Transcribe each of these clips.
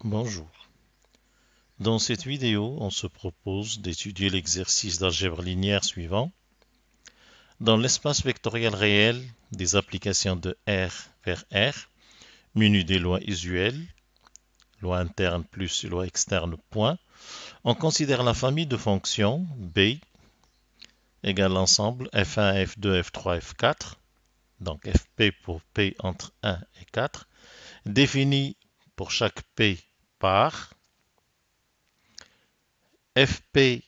Bonjour. Dans cette vidéo, on se propose d'étudier l'exercice d'algèbre linéaire suivant. Dans l'espace vectoriel réel des applications de R vers R, menu des lois usuelles, loi interne plus loi externe point, on considère la famille de fonctions B égale l'ensemble f1, f2, f3, f4, donc fp pour p entre 1 et 4, définie pour chaque p par fp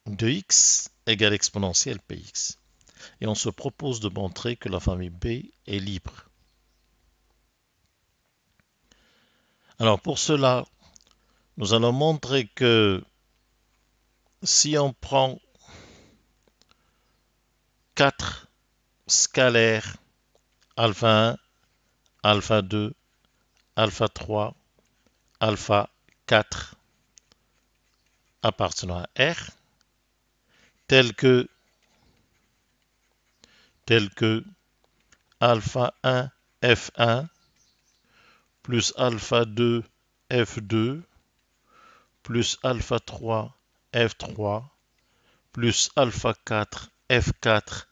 de x égale exponentielle px. Et on se propose de montrer que la famille B est libre. Alors pour cela, nous allons montrer que si on prend 4 scalaires alpha 1, alpha 2, alpha 3, alpha 4 appartenant à R, tels que alpha 1 F1 plus alpha 2 F2 plus alpha 3 F3 plus alpha 4 F4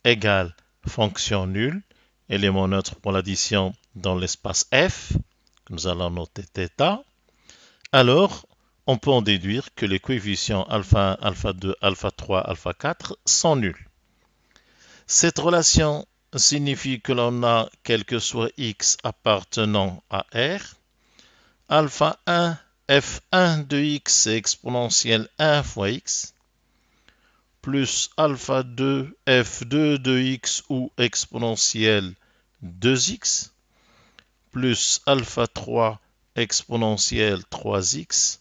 égale fonction nulle, élément neutre pour l'addition dans l'espace F, que nous allons noter θ, alors on peut en déduire que les coefficients alpha 1, alpha 2, alpha 3, alpha 4 sont nuls. Cette relation signifie que l'on a, quel que soit x appartenant à R, alpha 1 f1 de x est exponentielle 1 fois x, plus alpha 2 f2 de x ou exponentielle 2x, plus alpha 3 exponentielle 3x,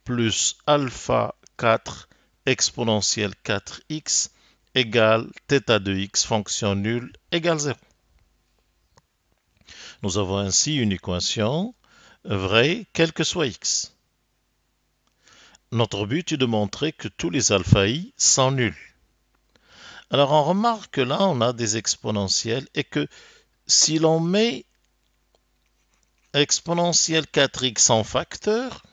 plus alpha 4 exponentielle 4x égale θ de x, fonction nulle, égale 0. Nous avons ainsi une équation vraie, quel que soit x. Notre but est de montrer que tous les alpha i sont nuls. Alors on remarque que là on a des exponentielles et que si l'on met exponentielle 4x en facteur,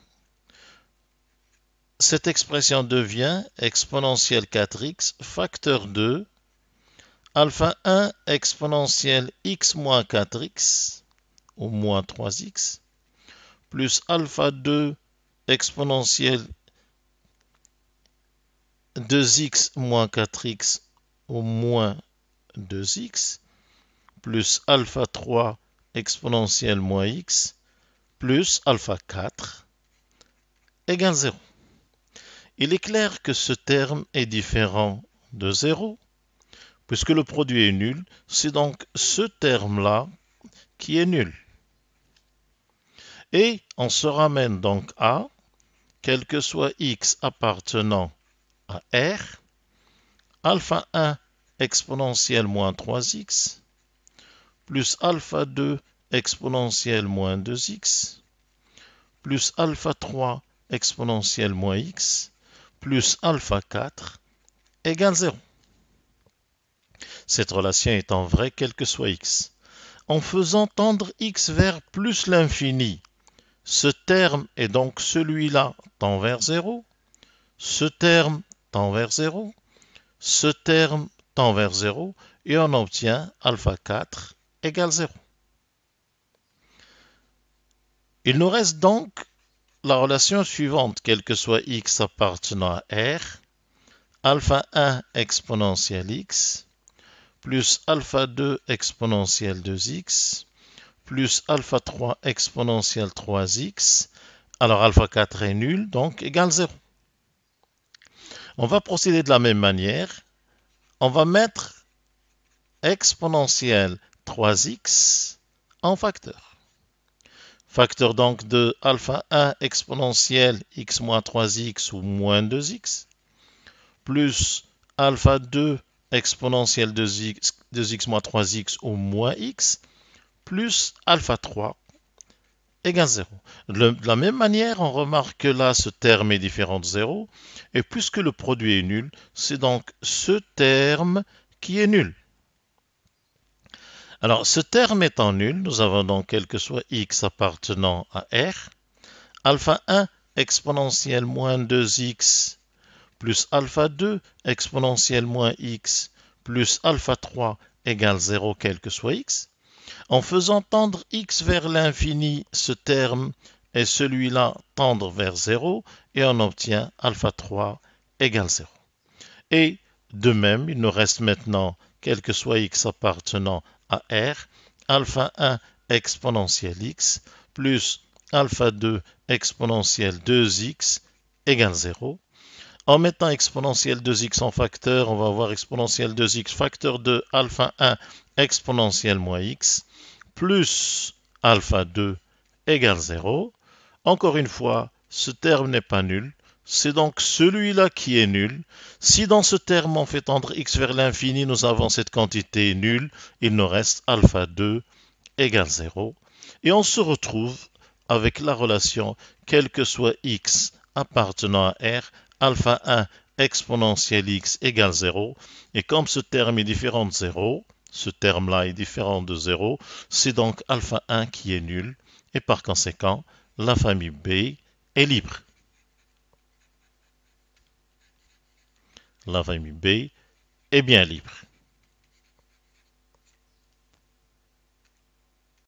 cette expression devient exponentielle 4x facteur 2 alpha 1 exponentielle x moins 4x ou moins 3x plus alpha 2 exponentielle 2x moins 4x au moins 2x plus alpha 3 exponentielle moins x plus alpha 4 égale 0. Il est clair que ce terme est différent de 0, puisque le produit est nul, c'est donc ce terme-là qui est nul. Et on se ramène donc à, quel que soit x appartenant à R, alpha 1 exponentielle moins 3x, plus alpha 2 exponentielle moins 2x, plus alpha 3 exponentielle moins x, plus alpha 4 égale 0. Cette relation étant vraie, quel que soit x. En faisant tendre x vers plus l'infini, ce terme est donc celui-là tend vers 0, ce terme tend vers 0, ce terme tend vers 0, et on obtient alpha 4 égale 0. Il nous reste donc la relation suivante, quel que soit x appartenant à R, alpha 1 exponentielle x, plus alpha 2 exponentielle 2x, plus alpha 3 exponentielle 3x, alors alpha 4 est nul, donc égale 0. On va procéder de la même manière. On va mettre exponentielle 3x en facteur. Facteur donc de alpha 1 exponentielle x moins 3x ou moins 2x, plus alpha 2 exponentielle 2x moins 3x ou moins x, plus alpha 3 égale 0. De la même manière, on remarque que là, ce terme est différent de 0, et puisque le produit est nul, c'est donc ce terme qui est nul. Alors, ce terme étant nul, nous avons donc, quel que soit x appartenant à R, Alpha 1 exponentielle moins 2x plus alpha 2 exponentielle moins x plus alpha 3 égale 0 quel que soit x. En faisant tendre x vers l'infini, ce terme et celui-là tendre vers 0 et on obtient alpha 3 égale 0. Et de même, il nous reste maintenant, quel que soit x appartenant à R, alpha 1 exponentielle x plus alpha 2 exponentielle 2x égale 0. En mettant exponentielle 2x en facteur, on va avoir exponentielle 2x facteur de alpha 1 exponentielle moins x plus alpha 2 égale 0. Encore une fois, ce terme n'est pas nul. C'est donc celui-là qui est nul. Si dans ce terme on fait tendre x vers l'infini, nous avons cette quantité nulle, il nous reste alpha 2 égale 0. Et on se retrouve avec la relation, quel que soit x appartenant à R, alpha 1 exponentielle x égale 0. Et comme ce terme est différent de 0, ce terme-là est différent de 0, c'est donc alpha 1 qui est nul. Et par conséquent, la famille B est libre. La famille B est bien libre.